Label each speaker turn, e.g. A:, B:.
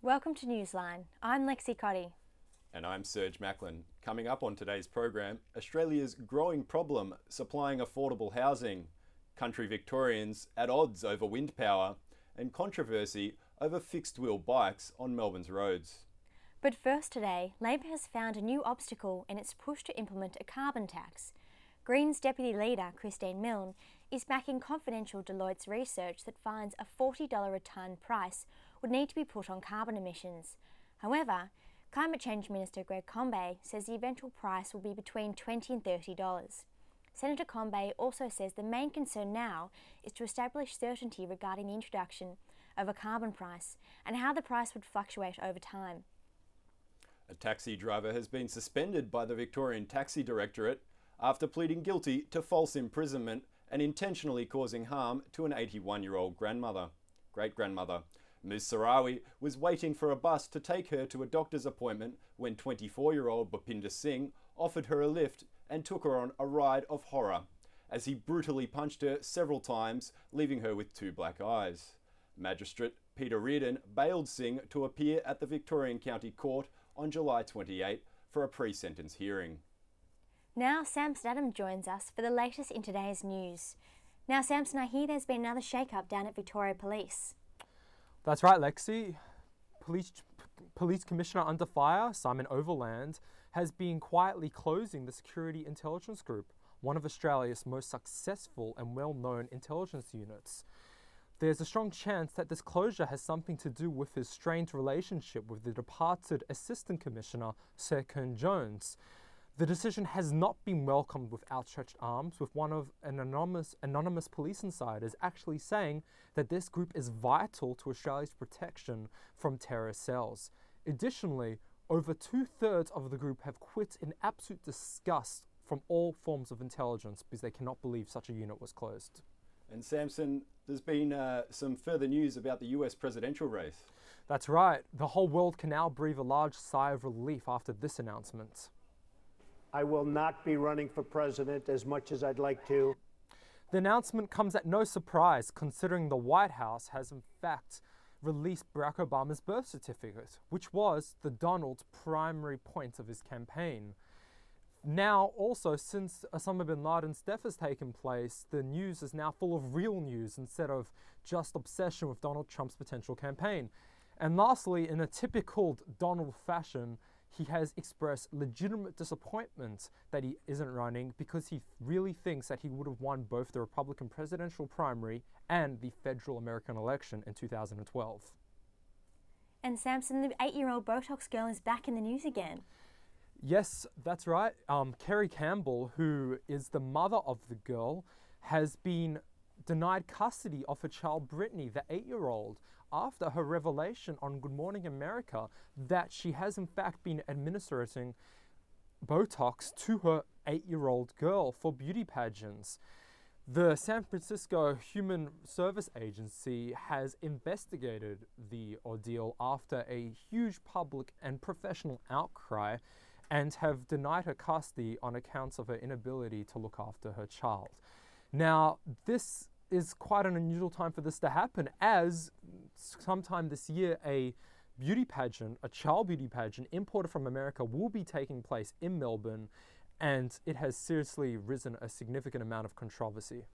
A: Welcome to Newsline. I'm Lexi Cotty.
B: And I'm Serge Macklin. Coming up on today's program, Australia's growing problem supplying affordable housing, country Victorians at odds over wind power, and controversy over fixed-wheel bikes on Melbourne's roads.
A: But first today, Labor has found a new obstacle in its push to implement a carbon tax. Greens Deputy Leader Christine Milne is backing confidential Deloitte's research that finds a $40 a tonne price would need to be put on carbon emissions. However, Climate Change Minister Greg Combet says the eventual price will be between $20 and $30. Senator Combet also says the main concern now is to establish certainty regarding the introduction of a carbon price and how the price would fluctuate over time.
B: A taxi driver has been suspended by the Victorian Taxi Directorate after pleading guilty to false imprisonment and intentionally causing harm to an 81-year-old great-grandmother. Ms. Sarawi was waiting for a bus to take her to a doctor's appointment when 24-year-old Bhupinder Singh offered her a lift and took her on a ride of horror, as he brutally punched her several times, leaving her with two black eyes. Magistrate Peter Reardon bailed Singh to appear at the Victorian County Court on July 28 for a pre-sentence hearing.
A: Now Samson Adam joins us for the latest in today's news. Now Samson, I hear there's been another shake-up down at Victoria Police.
C: That's right, Lexi. Police Commissioner under fire, Simon Overland, has been quietly closing the Security Intelligence Group, one of Australia's most successful and well-known intelligence units. There's a strong chance that this closure has something to do with his strained relationship with the departed Assistant Commissioner, Sir Kearne Jones. The decision has not been welcomed with outstretched arms, with one of an anonymous police insiders actually saying that this group is vital to Australia's protection from terrorist cells. Additionally, over 2/3 of the group have quit in absolute disgust from all forms of intelligence because they cannot believe such a unit was closed.
B: And Samson, there's been some further news about the US presidential race.
C: That's right. The whole world can now breathe a large sigh of relief after this announcement.
D: I will not be running for president as much as I'd like to.
C: The announcement comes at no surprise, considering the White House has in fact released Barack Obama's birth certificate, which was the Donald's primary point of his campaign. Now, also, since Osama bin Laden's death has taken place, the news is now full of real news instead of just obsession with Donald Trump's potential campaign. And lastly, in a typical Donald fashion, he has expressed legitimate disappointment that he isn't running because he really thinks that he would have won both the Republican presidential primary and the federal American election in 2012.
A: And Samson, the 8-year-old Botox girl is back in the news again.
C: Yes, that's right. Kerry Campbell, who is the mother of the girl, has been denied custody of her child Brittany, the 8-year-old, after her revelation on Good Morning America that she has in fact been administering Botox to her 8-year-old girl for beauty pageants. The San Francisco Human Service Agency has investigated the ordeal after a huge public and professional outcry and have denied her custody on accounts of her inability to look after her child. Now, this is quite an unusual time for this to happen, as sometime this year a beauty pageant, a child beauty pageant imported from America will be taking place in Melbourne, and it has seriously risen a significant amount of controversy.